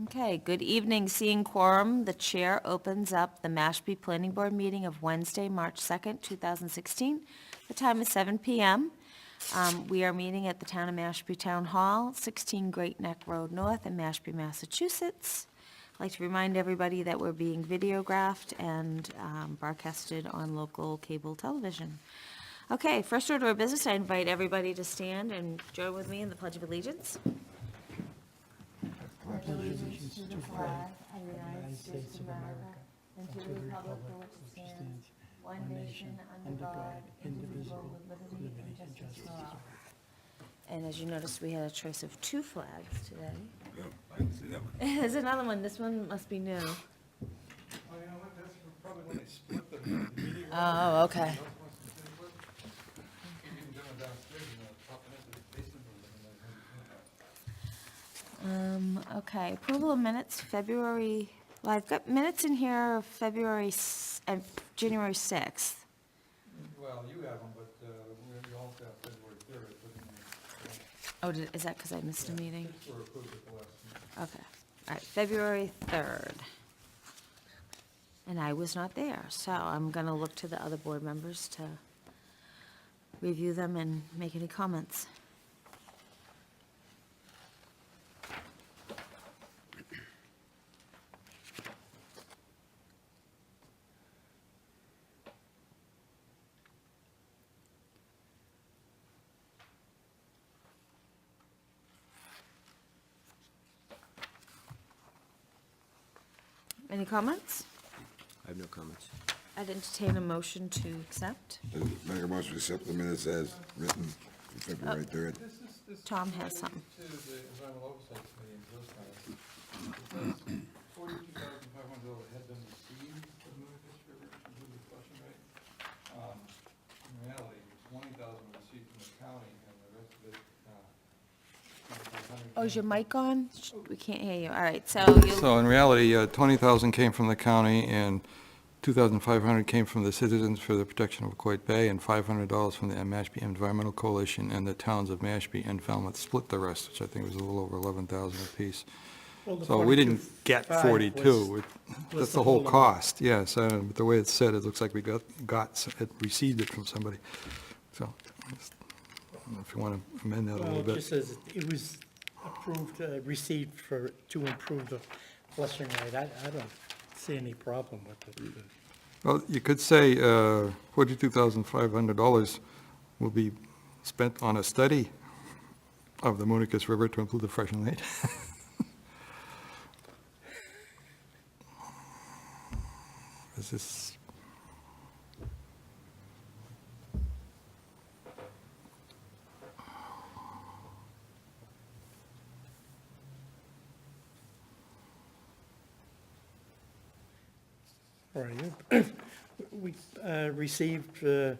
Okay, good evening. Seeing quorum, the chair opens up the Mashpee Planning Board meeting of Wednesday, March 2nd, 2016. The time is 7 PM. We are meeting at the Town of Mashpee Town Hall, 16 Great Neck Road North in Mashpee, Massachusetts. I'd like to remind everybody that we're being videographed and broadcasted on local cable television. Okay, first order of business, I invite everybody to stand and join with me in the Pledge of Allegiance. Pledge allegiance to the flag of the United States of America and to the republic for which it stands, one nation, under God, indivisible, with liberty and justice for all. And as you noticed, we had a choice of 2 flags today. Yep, I can see that one. There's another one. This one must be new. Oh, you know what, that's probably when they split the meeting. Oh, okay. You can go downstairs and pop into the basement room and then Okay, approval of minutes, February, well, I've got minutes in here of February and January 6th. well, you have them, but we also have February 3rd. Oh, is that because I missed a meeting? Just were approved at the last meeting. Okay, all right, February 3rd. And I was not there, so I'm going to look to the other board members to review them and make any comments. Any comments? I have no comments. I'd entertain a motion to accept. Make a motion to accept the minutes as written for February 3rd. This Tom has something. To the Environmental Oversight Committee in Georgetown, it says $42,500 had been received for the Moonfish River completely flushing rate. In reality, $20,000 received from the county and the rest of it, $2,500. Oh, is your mic on? We can't hear you. All right, so you, So in reality, 20,000 came from the county and 2,500 came from the Citizens for the Protection of Quoit Bay and $500 from the Mashpee Environmental Coalition, and the towns of Mashpee and Falmouth split the rest, which I think was a little over 11,000 apiece. Well, the So we didn't 42.5 get was- 42. That's was the whole amount. cost, yes. But the way it's said, it looks like we received it from somebody. So I don't know if you want to amend that a Well, little it bit. just says it was approved, received to improve the flushing rate. I don't see any problem with it. Well, you could say $42,500 will be spent on a study of the Moonicus River to improve the flushing rate. Is this? All right, we received for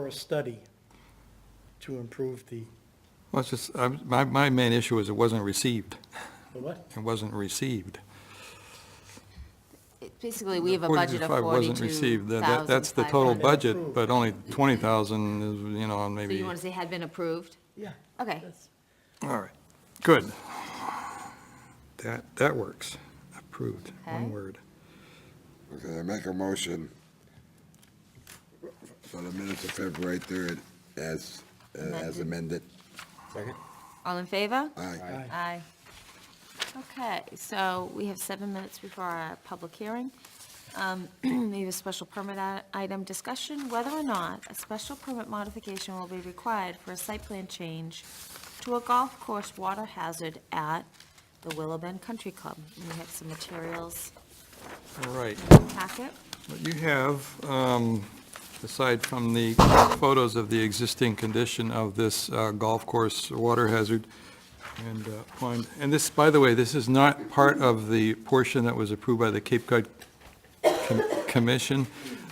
a study to improve the Well, it's just, my main issue is it wasn't received. what? It wasn't received. basically, we have a budget of 42.5 wasn't received. That's the total 42,500. budget, but only 20,000 is, So maybe. you want to say had been approved? Yeah. Okay. that's- All right, good. That works. Approved, Okay. one word. Okay, I make a motion for the minutes of February 3rd as amended. Second? All in favor? Aye. Aye. Aye. Okay, so we have 7 minutes before our public hearing. We have a special permit item discussion, whether or not a special permit modification will be required for a site plan change to a golf course water hazard at the Willow Bend Country Club. And we have some materials All right. in the packet. What you have, aside from the photos of the existing condition of this golf course water hazard and pond, and this, by the way, this is not part of the portion that was approved by the Cape Cod Commission,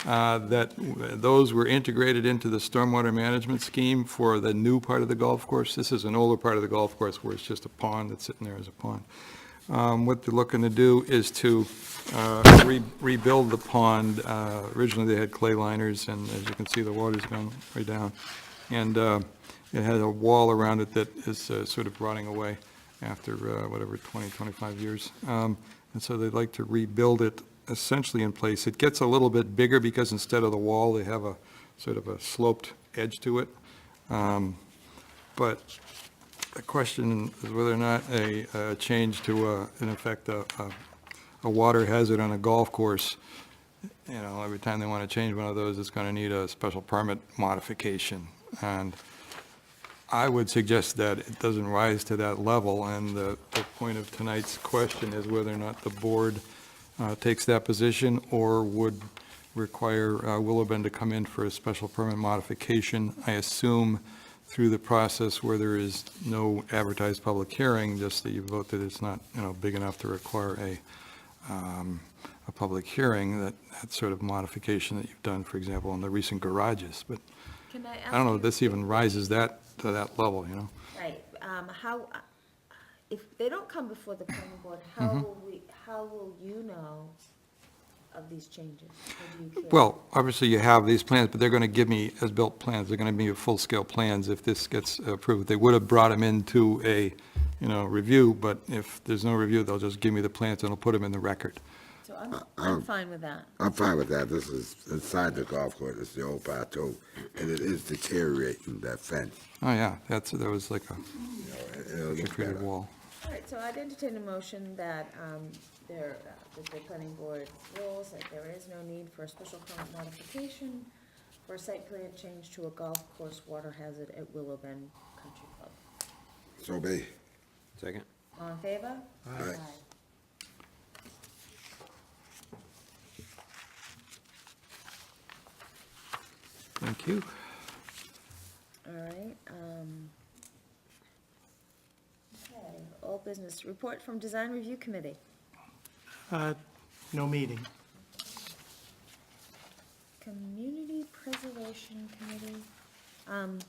that those were integrated into the stormwater management scheme for the new part of the golf course. This is an older part of the golf course where it's just a pond that's sitting there as a pond. What they're looking to do is to rebuild the pond. Originally, they had clay liners, and as you can see, the water's gone way down. And it has a wall around it that is sort of rotting away. after, whatever, 20, 25 years. And so they'd like to rebuild it essentially in place. It gets a little bit bigger because instead of the wall, they have a sort of a sloped edge to it. But the question is whether or not a change to, in effect, a water hazard on a golf course, every time they want to change one of those, it's going to need a special permit modification. And I would suggest that it doesn't rise to that level, and the point of tonight's question is whether or not the board takes that position or would require Willow Bend to come in for a special permit modification. I assume through the process where there is no advertised public hearing, just that you vote that it's not, big enough to require a public hearing, that sort of modification that you've done, for example, in the recent garages. But Can I I don't know if ask this even rises to that level, you, right, how, if they don't come before the planning board, how will you know of these changes? Or do you care? Well, obviously you have these plans, but they're going to give me as-built plans. They're going to be full-scale plans if this gets approved. They would have brought them into a, review, but if there's no review, they'll just give me the plans and I'll put them in the record. So I'm fine with that. I'm fine with that. This is inside the golf course. It's the old plateau, and it is deteriorating, that fence. Oh, yeah, there was like a It'll get concreted better. wall. All right, so I'd entertain a motion that that the planning board rules that there is no need for a special permit modification for a site plan change to a golf course water hazard at Willow Bend Country Club. So be. Second. All in favor? Aye. Thank you. All right, okay, old business, report from Design Review Committee. No meeting. Community Preservation Committee. Tom,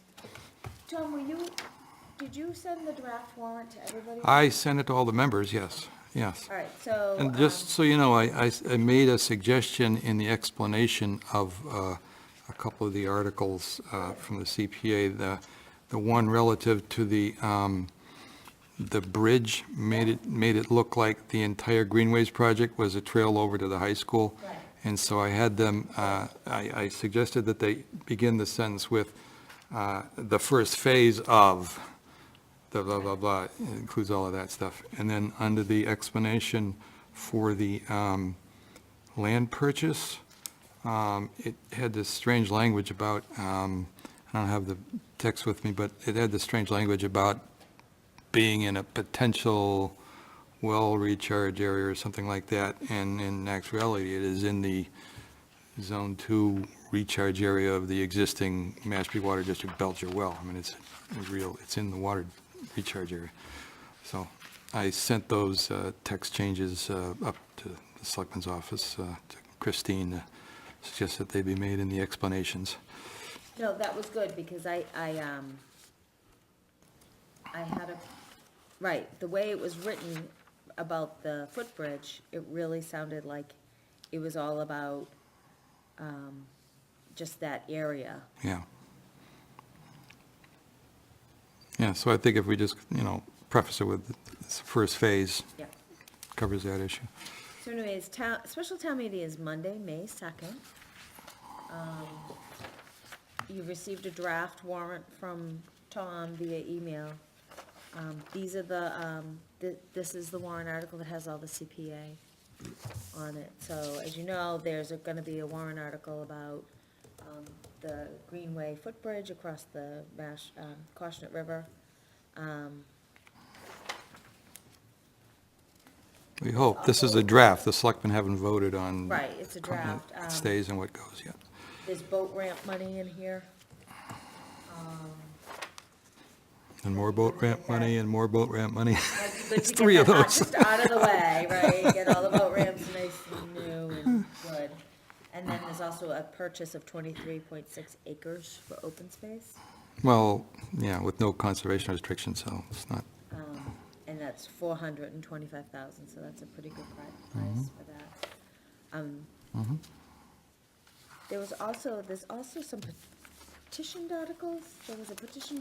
did you send the draft warrant to everybody? I sent it to all the members, yes. All right, so. And just so you know, I made a suggestion in the explanation of a couple of the articles from the CPA. The one relative to the bridge made it look like the entire Greenways project was a trail over to the high school. Right. And so I had them, I suggested that they begin the sentence with the first phase of the blah, blah, blah. It includes all of that stuff. And then under the explanation for the land purchase, it had this strange language about, I don't have the text with me, but it had this strange language about being in a potential well recharge area or something like that. And in actuality, it is in the Zone 2 recharge area of the existing Mashpee Water District Belcher well. I mean, it's in the water recharge area. So I sent those text changes up to the Selectman's office, to Christine, suggest that they be made in the explanations. No, that was good, because I had right, the way it was written about the footbridge, it really sounded like it was all about, just that area. Yeah. Yeah, so I think if we just, preface it with this first phase, Yeah. covers that issue. So anyways, special town meeting is Monday, May 2nd. You received a draft warrant from Tom via email. These are this is the warrant article that has all the CPA on it. So as you know, there's gonna be a warrant article about the Greenway footbridge across the Quashnet River. We hope. This is a draft. The selectmen haven't voted on. Right, it's a draft. What stays and what goes yet. There's boat ramp money in here. And more boat ramp money and more boat ramp money. It's good It's to three get of that those. just out of the way, right? Get all the boat ramps nice and new and good. And then there's also a purchase of 23.6 acres for open space. Well, yeah, with no conservation restrictions, so it's not, And that's 425,000, so that's a pretty good price for that. There's also some petitioned articles. There was a petition.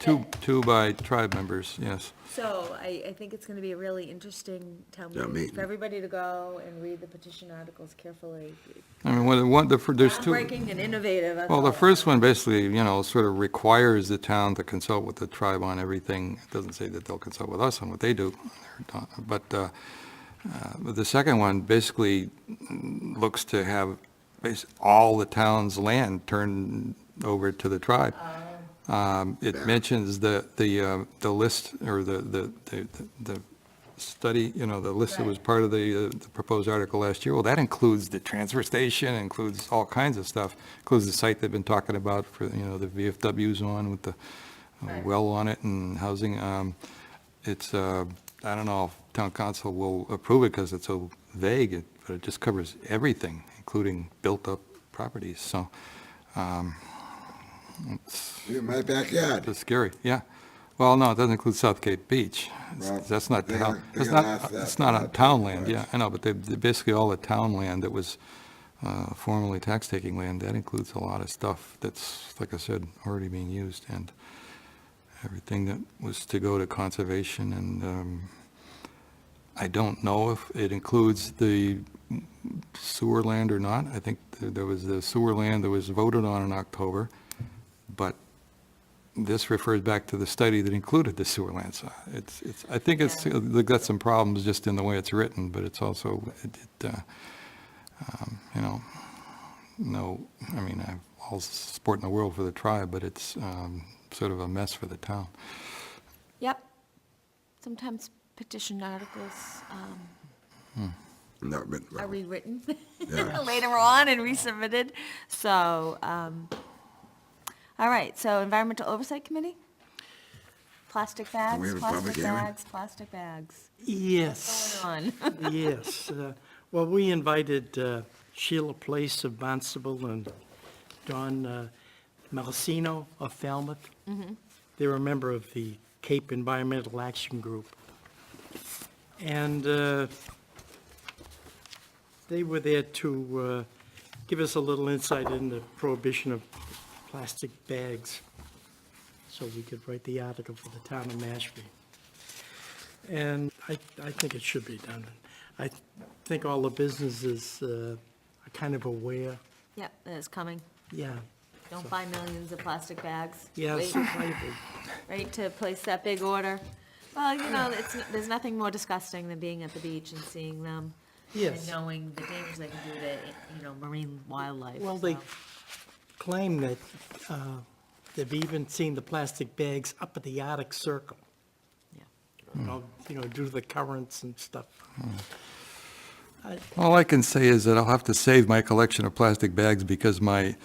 two by tribe members, yes. So I think it's gonna be a really interesting town Yeah, meeting me- for everybody to go and read the petition articles carefully. I mean, there's two. Groundbreaking and innovative, that's Well, all the I first want. one basically, sort of requires the town to consult with the tribe on everything. It doesn't say that they'll consult with us on what they do, but the second one basically looks to have all the town's land turned over to the tribe. It mentions the list, or the study, the list that was part of the proposed article last year. Well, that includes the transfer station, includes all kinds of stuff, includes the site they've been talking about for, the VFWs on with the Right. well on it and housing. It's, I don't know if town council will approve it because it's so vague, but it just covers everything, including built-up properties, so, it's In my backyard. it's scary, yeah. Well, no, it doesn't include Southgate Beach. Well, That's not they're town, gonna- that's they're gonna not, ask that it's not for on that town too, land, right? yeah, I know, but basically all the town land that was formerly tax-taking land, that includes a lot of stuff that's, like I said, already being used, and everything that was to go to conservation, and I don't know if it includes the sewer land or not. I think there was the sewer land that was voted on in October, but this refers back to the study that included the sewer land. So I think they've got some problems just in the way it's written, but it's also, no, I mean, I have all support in the world for the tribe, but it's sort of a mess for the town. Yep. Sometimes petition articles No, but, are rewritten Yeah. later on and resubmitted, so, all right, so Environmental Oversight Committee? Plastic bags, we have a public plastic hearing? bags, plastic bags. Yes. Going on. Yes. Well, we invited Sheila Place of Barnstable and Don Malcino of Falmouth. They're a member of the Cape Environmental Action Group. And they were there to give us a little insight into prohibition of plastic bags, so we could write the article for the town of Mashpee. And I think it should be done. I think all the businesses are kind of aware, Yep, it's coming. yeah. Don't buy millions of plastic bags. Yeah, Wait, so right, to place that big order. Well, there's nothing more disgusting than being at the beach and seeing them. Yes. And knowing the dangers they can do to, marine wildlife. Well, they so. claim that they've even seen the plastic bags up at the Arctic Circle, Yeah. due to the currents and stuff. All I can say is that I'll have to save my collection of plastic bags because my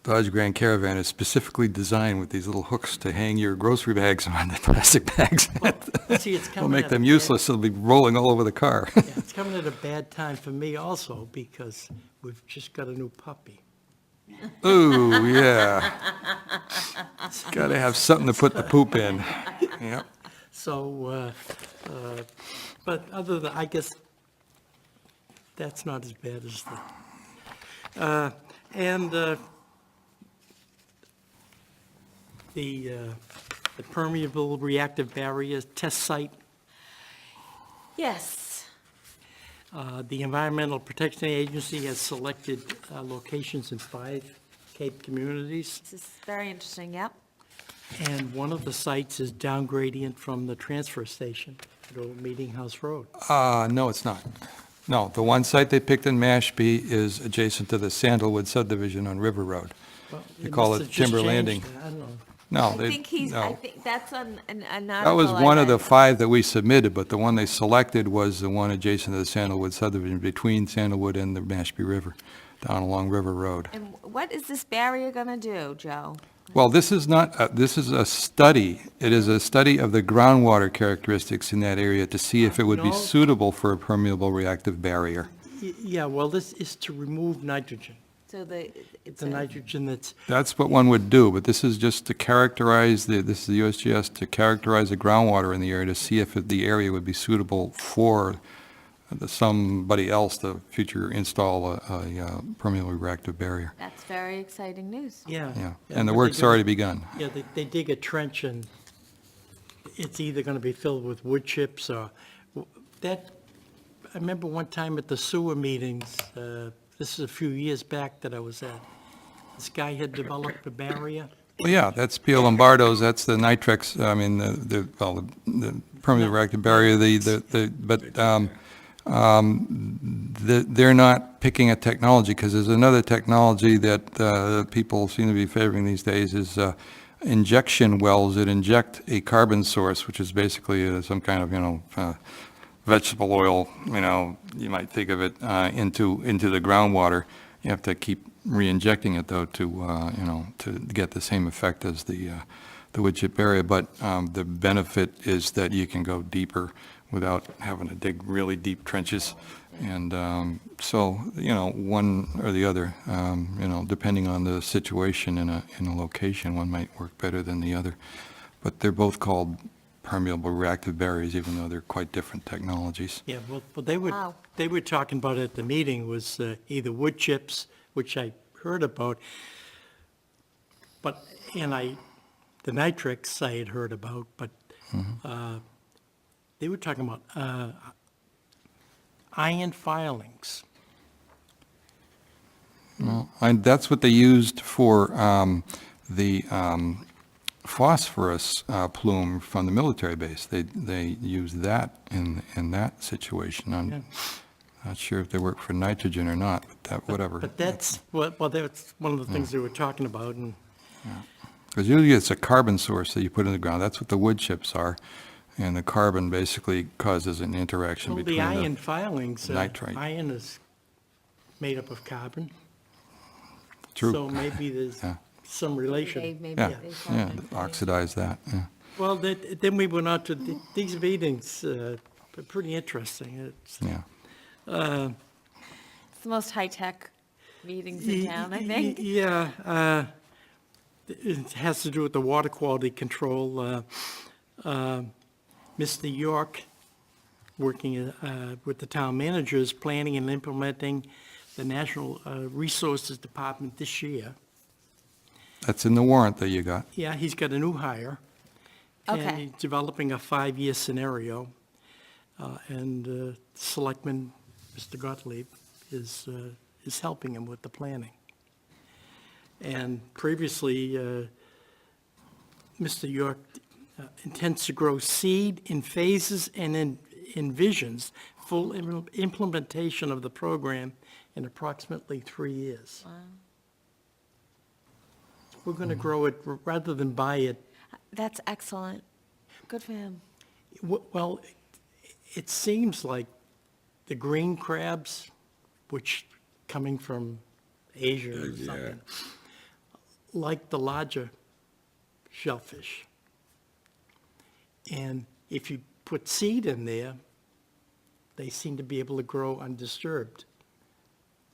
Dodge Grand Caravan is specifically designed with these little hooks to hang your grocery bags on the plastic bags. See, it's Will coming make at them a bad- useless, they'll be rolling all over the car. Yeah, it's coming at a bad time for me also, because we've just got a new puppy. Ooh, yeah. Gotta have something to put the poop in. Yep. So, but other than, I guess, that's not as bad as the permeable reactive barrier test site, Yes. the Environmental Protection Agency has selected locations in 5 Cape communities, This is very interesting, yep. and one of the sites is down gradient from the transfer station at Old Meeting House Road. No, it's not. No, the one site they picked in Mashpee is adjacent to the Sandalwood subdivision on River Road. Well, You call must it have just Timber changed Landing. it. I don't know. No, I they, think I no. think that's on an That was article I one of the read. 5 that we submitted, but the one they selected was the one adjacent to the Sandalwood subdivision, between Sandalwood and the Mashpee River, down along River Road. And what is this barrier gonna do, Joe? Well, this is not, this is a study. It is a study of the groundwater characteristics in that area to see if it would be No. suitable for a permeable reactive barrier. Yeah, well, this is to remove nitrogen, So it's the nitrogen that's, That's what one would do, but this is just to characterize, this is the USGS, to characterize the groundwater in the area to see if the area would be suitable for somebody else to future install a permeable reactive barrier. That's very exciting news. Yeah. Yeah, Yeah, and the what they work's do- already begun. Yeah, they dig a trench and it's either gonna be filled with wood chips or, that, I remember one time at the sewer meetings, this is a few years back that I was at, this guy had developed a barrier. Well, yeah, that's Pio Lombardo's, that's the Nitrex, I mean, the permeable reactive barrier, they're not picking a technology, because there's another technology that people seem to be favoring these days, is injection wells that inject a carbon source, which is basically some kind of, vegetable oil, you might think of it, into the groundwater. You have to keep re-injecting it, though, to get the same effect as the wood chip barrier. But the benefit is that you can go deeper without having to dig really deep trenches. And so, one or the other, depending on the situation in a location, one might work better than the other. But they're both called permeable reactive barriers, even though they're quite different technologies. Yeah, well, Wow. they were talking about at the meeting was either wood chips, which I heard about, but, the nitrics I had heard about, but they were talking about iron filings. Well, that's what they used for the phosphorus plume from the military base. They used that in that situation. Yeah. I'm not sure if they work for nitrogen or not, but whatever. But that's, well, that's one of the things they were talking about, and Because usually it's a carbon source that you put in the ground. That's what the wood chips are. And the carbon basically causes an interaction well, between the iron filings, nitrite. iron is made up of carbon. True. So maybe there's Yeah. some relation. Maybe Yeah, they yeah, found it. oxidize that, yeah. Well, then we went on to, these meetings, are pretty interesting. It's, Yeah. It's the most high-tech meetings in town, I think. Yeah, it has to do with the water quality control. Mr. York, working with the town manager, is planning and implementing the National Resources Department this year. That's in the warrant that you got. Yeah, he's got a new hire. And Okay. he's developing a 5-year scenario. And Selectman, Mr. Gottlieb, is helping him with the planning. And previously, Mr. York intends to grow seed in phases and envisions full implementation of the program in approximately 3 years. We're going to grow it rather than buy it. That's excellent. Good for him. Well, it seems like the green crabs, which coming from Asia or Yeah. something, like the larger shellfish. And if you put seed in there, they seem to be able to grow undisturbed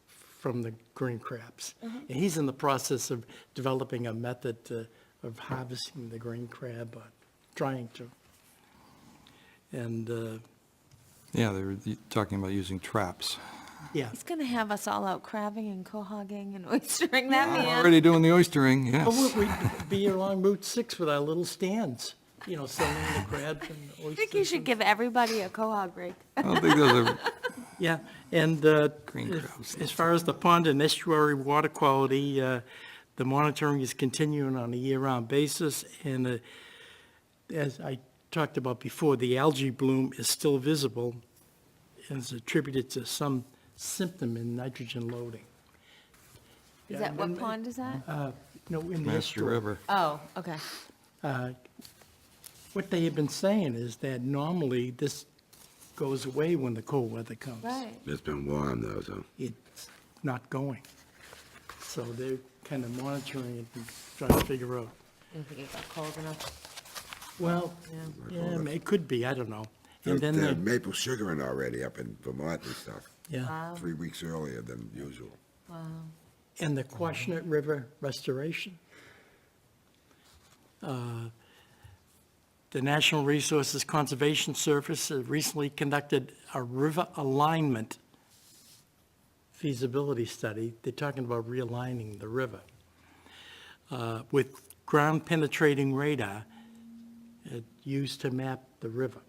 from the green crabs. And he's in the process of developing a method of harvesting the green crab, trying to. And, Yeah, they were talking about using traps. yeah. He's going to have us all out crabbing and quahoging and oystering that man. Already doing the oystering, Well, yes. we'd be along Route 6 with our little stands, selling the crabs and I oysters. think you should give everybody a quahog break. I don't think those are, Yeah, and Green crabs. as far as the pond and estuary water quality, the monitoring is continuing on a year-round basis, and as I talked about before, the algae bloom is still visible and is attributed to some symptom in nitrogen loading. Is Yeah, that, what and- pond is that? No, in the Master estuary. River. Oh, okay. What they have been saying is that normally this goes away when the cold weather comes. Right. It's been warm though, so. It's not going. So they're kind of monitoring it and trying to figure out. I don't think it got cold enough. Well, Yeah. yeah, it could be, I don't know. They're, And then, they're maple sugaring already up in Vermont and stuff, yeah, Wow. 3 weeks earlier than usual. Wow. and the Quashnet River restoration. The National Resources Conservation Service recently conducted a river alignment feasibility study. They're talking about realigning the river with ground penetrating radar used to map the river.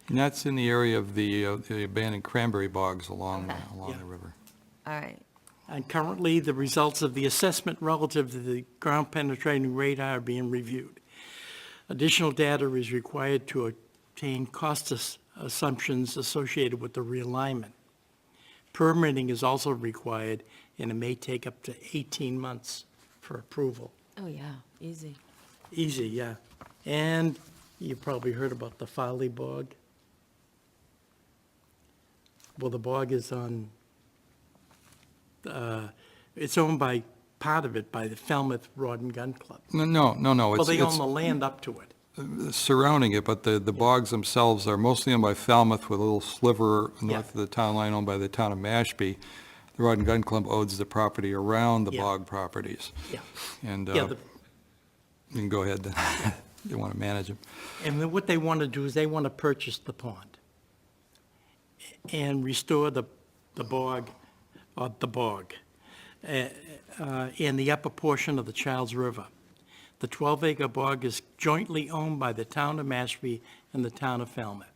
And that's in the area of the abandoned cranberry bogs along Yeah. the river. All right. And currently, the results of the assessment relative to the ground penetrating radar are being reviewed. Additional data is required to obtain cost assumptions associated with the realignment. Permitting is also required, and it may take up to 18 months for approval. Oh, yeah, easy. Easy, yeah. And you probably heard about the Folly Bog. Well, the bog is on, it's owned by, part of it by the Falmouth Rod and Gun Club. No. Well, they own It's the land up to it. surrounding it, but the bogs themselves are mostly owned by Falmouth with a little sliver north of the town line owned by the town of Mashpee. The Rod and Gun Club owns the property around the Yeah. bog properties. Yeah. And Yeah, you can go ahead, they want to manage them. and then what they want to do is they want to purchase the pond and restore the bog, in the upper portion of the Childs River. The 12-acre bog is jointly owned by the town of Mashpee and the town of Falmouth.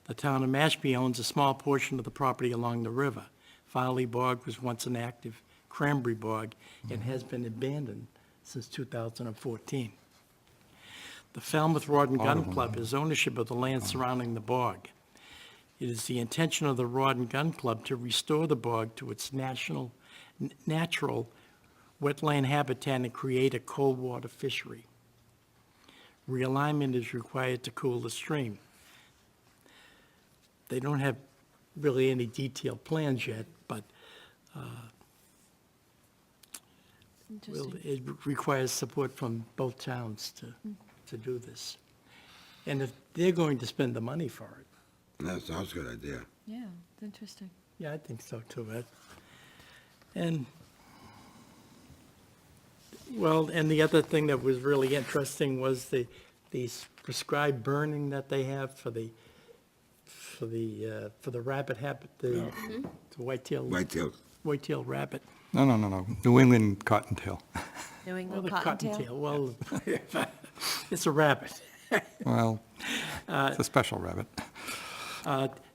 The town of Mashpee owns a small portion of the property along the river. Folly Bog was once an active cranberry bog and has been abandoned since 2014. The Falmouth Rod and Gun Club has ownership of the land surrounding the bog. It is the intention of the Rod and Gun Club to restore the bog to its natural wetland habitat and create a cold water fishery. Realignment is required to cool the stream. They don't have really any detailed plans yet, but it requires support from both towns to do this. And if they're going to spend the money for it, That sounds a good idea. Yeah, it's interesting. yeah, I think so too, Ed. And, well, and the other thing that was really interesting was the prescribed burning that they have for the rabbit habit, the white-tailed rabbit. No. New England cottontail. New Well, England the cottontail? Well, it's a rabbit. Well, it's a special rabbit.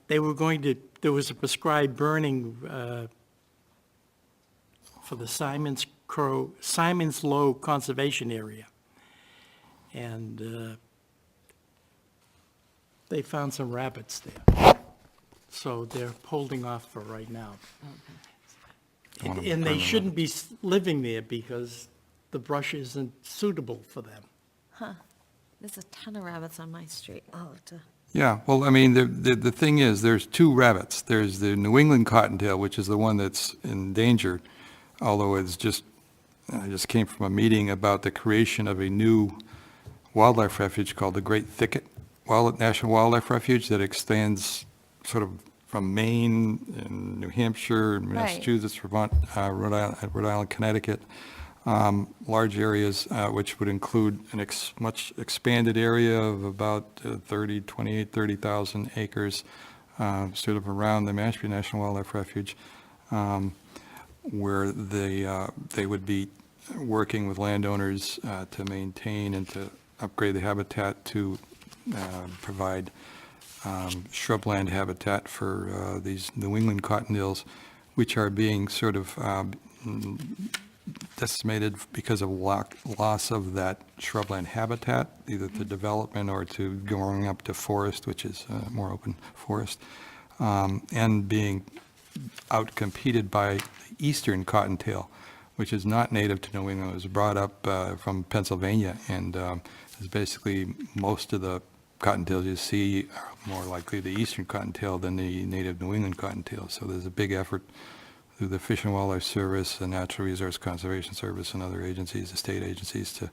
They were going to, there was a prescribed burning for the Simon's Low Conservation Area. And they found some rabbits there. So they're holding off for right now. And they shouldn't be living there because the brush isn't suitable for them. There's a ton of rabbits on my street. I'll have to. Yeah, well, I mean, the thing is, there's two rabbits. There's the New England cottontail, which is the one that's endangered, although it's just, I just came from a meeting about the creation of a new wildlife refuge called the Great Thicket National Wildlife Refuge that extends sort of from Maine and New Hampshire, Massachusetts, Vermont, Rhode Island, Connecticut. Large areas, which would include much expanded area of about 30,000 acres, sort of around the Mashpee National Wildlife Refuge, where they would be working with landowners to maintain and to upgrade the habitat to provide shrubland habitat for these New England cottontails, which are being sort of decimated because of loss of that shrubland habitat, either to development or to going up to forest, which is more open forest, and being outcompeted by the eastern cottontail, which is not native to New England. It was brought up from Pennsylvania, and is basically most of the cottontails you see are more likely the eastern cottontail than the native New England cottontail. So there's a big effort through the Fish and Wildlife Service, the Natural Resource Conservation Service, and other agencies, the state agencies, to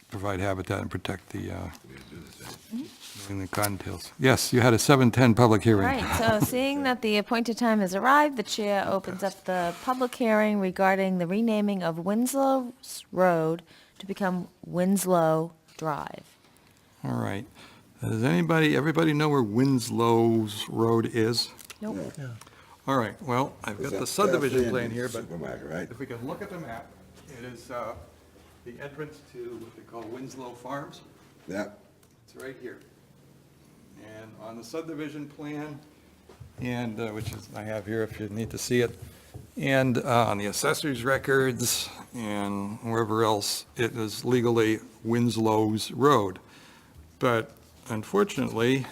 provide habitat and protect the New England cottontails. Yes, you had a 7:10 public hearing. Right, so seeing that the appointed time has arrived, the chair opens up the public hearing regarding the renaming of Winslow Road to become Winslow Drive. All right. Does everybody know where Winslow's Road is? Nope. All right, well, I've got the That's subdivision in plan the here, but Supermarket, right? if we can look at the map, it is the entrance to what they call Winslow Farms. Yeah, It's right here. And on the subdivision plan, and, which is, I have here if you need to see it, and on the assessor's records and wherever else, it is legally Winslow's Road. But unfortunately,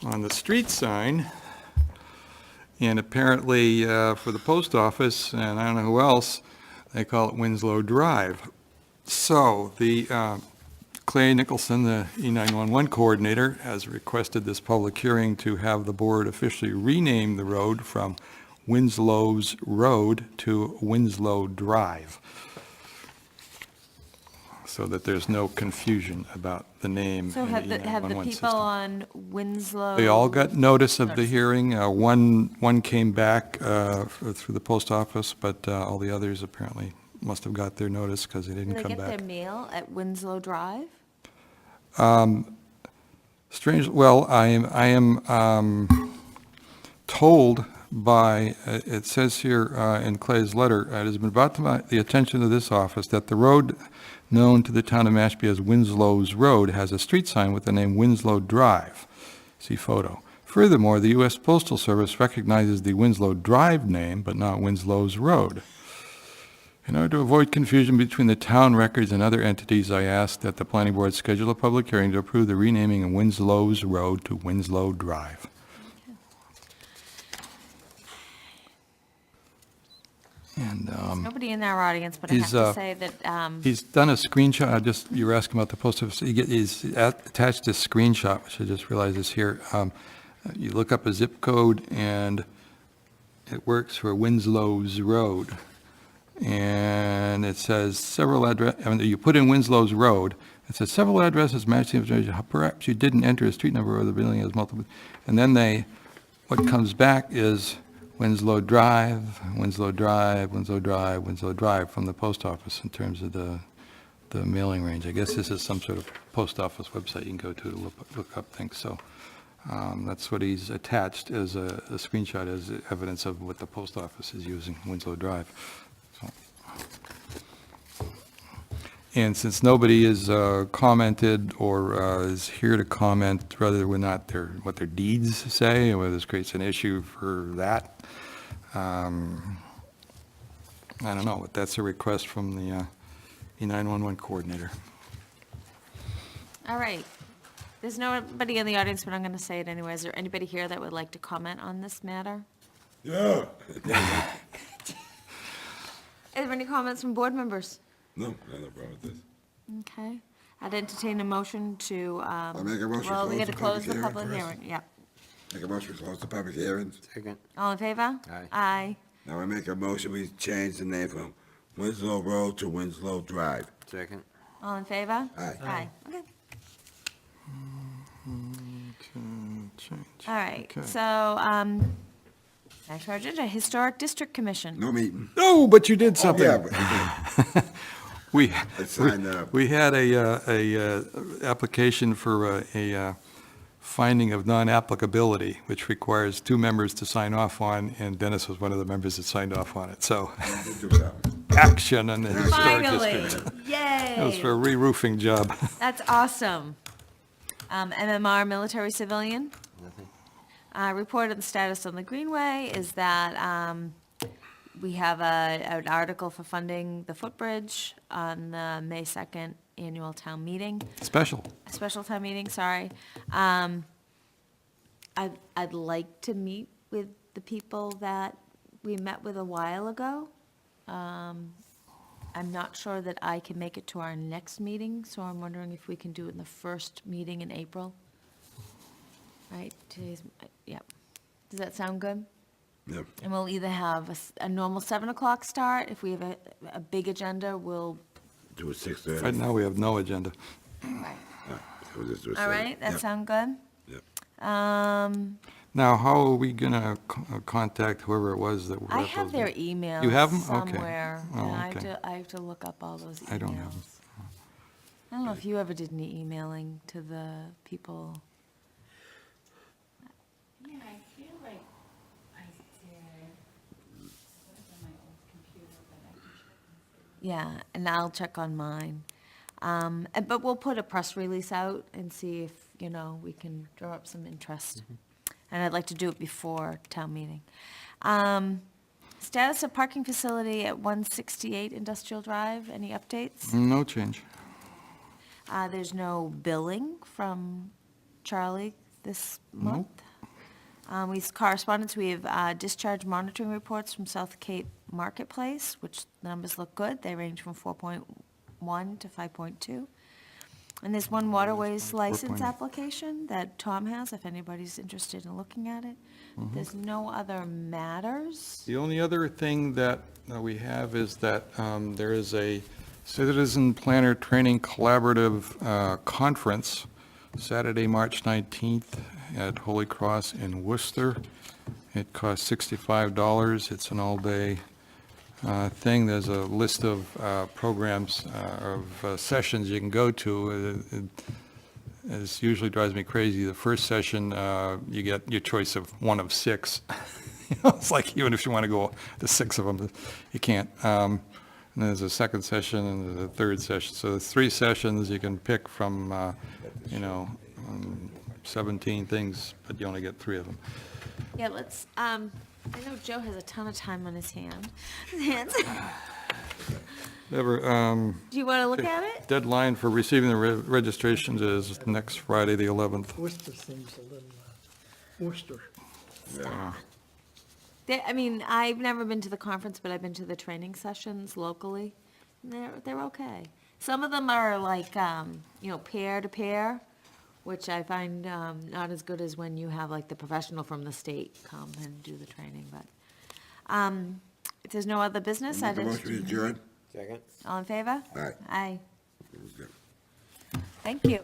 on the street sign, and apparently for the post office, and I don't know who else, they call it Winslow Drive. So the Clay Nicholson, the E911 coordinator, has requested this public hearing to have the board officially rename the road from Winslow's Road to Winslow Drive, so that there's no confusion about the name So in the have the E911 people system. on Winslow? They all got notice of the Notice. hearing. One came back through the post office, but all the others apparently must have got their notice because they Do didn't they come get their back. mail at Winslow Drive? Strange, well, I am told by, it says here in Clay's letter, it has been brought to the attention of this office that the road known to the town of Mashpee as Winslow's Road has a street sign with the name Winslow Drive. See photo. Furthermore, the U.S. Postal Service recognizes the Winslow Drive name, but not Winslow's Road. In order to avoid confusion between the town records and other entities, I ask that the planning board schedule a public hearing to approve the renaming of Winslow's Road to Winslow Drive. And Nobody in our audience, but I have He's, to say that, he's done a screenshot, you were asking about the post office, he's attached this screenshot, which I just realized is here. You look up a zip code, and it works for Winslow's Road. And it says several you put in Winslow's Road, it says several addresses match the information, perhaps you didn't enter a street number or the building has multiple, and then what comes back is Winslow Drive, Winslow Drive, Winslow Drive, Winslow Drive from the post office in terms of the mailing range. I guess this is some sort of post office website you can go to look up things, so that's what he's attached as a screenshot as evidence of what the post office is using, Winslow Drive. So. And since nobody has commented or is here to comment, whether or not what their deeds say, or whether this creates an issue for that, I don't know, but that's a request from the E911 coordinator. all right. There's nobody in the audience, but I'm going to say it anyway. Is there anybody here that would like to comment on this matter? yeah. Is there any comments from board members? No, I have no problem with this. Okay. I'd entertain a motion to, make a motion to well, we close got to the close public the hearing public first. hearing, yeah. Make a motion to close the public hearings. Second. All in favor? Aye. Aye. Now I make a motion, we change the name from Winslow Road to Winslow Drive. Second. All in favor? Aye. Aye, okay. Change. All right, Okay. so, next on our agenda, Historic District Commission. No meeting. No, but you did something. Yeah, but We, I signed up. we had a application for a finding of non-applicability, which requires 2 members to sign off on, and Dennis was one of the members that signed off on it, so Do that. action on the historic Finally, district. That was for a yay, re-roofing job. that's awesome. MMR Military Civilian. Nothing. Report of the status on the Greenway is that we have an article for funding the footbridge on the May 2nd annual town meeting, Special. special town meeting, sorry. I'd like to meet with the people that we met with a while ago. I'm not sure that I can make it to our next meeting, so I'm wondering if we can do it in the first meeting in April. Right, today's, yeah. Does that sound good? Yep. And we'll either have a normal 7 o'clock start. If we have a big agenda, we'll, Do it 6:30. Right now, we have no agenda. right. We'll just do it All 7. right, that Yep. sound good? Yep. Now, how are we going to contact whoever it was that were I at have those their meetings? emails You have 'em? Okay. somewhere. Oh, and okay. I have to look up all those emails. I don't have them. I don't know if you ever did any emailing to the people. Yeah, I feel like I did. It was on my old computer, but I can check and see. Yeah, and I'll check on mine. But we'll put a press release out and see if, we can draw up some interest. And I'd like to do it before town meeting. Status of parking facility at 168 Industrial Drive, any updates? No change. There's no billing from Charlie this month. Correspondence, we have discharge monitoring reports from South Cape Marketplace, which the numbers look good. They range from 4.1 to 5.2. And there's one waterways license 4.8. application that Tom has, if anybody's interested in looking at it. There's no other matters. The only other thing that we have is that there is a Citizen Planner Training Collaborative Conference, Saturday, March 19th at Holy Cross in Worcester. It costs $65. It's an all-day thing. There's a list of programs, of sessions you can go to. It usually drives me crazy. The first session, you get your choice of one of 6. It's like even if you want to go to 6 of them, you can't. And there's a second session and there's a third session. So there's 3 sessions you can pick from, 17 things, but you only get 3 of them. Yeah, let's, I know Joe has a ton of time on his hands. Never, Do you want to look at it? deadline for receiving the registrations is next Friday, the 11th. Worcester seems a little, Worcester. Yeah. I've never been to the conference, but I've been to the training sessions locally. And they're okay. Some of them are like, pair to pair, which I find not as good as when you have like the professional from the state come and do the training, but if there's no other business, Make a motion to adjourn? Second? all in favor? Aye. Aye. It was good. Thank you.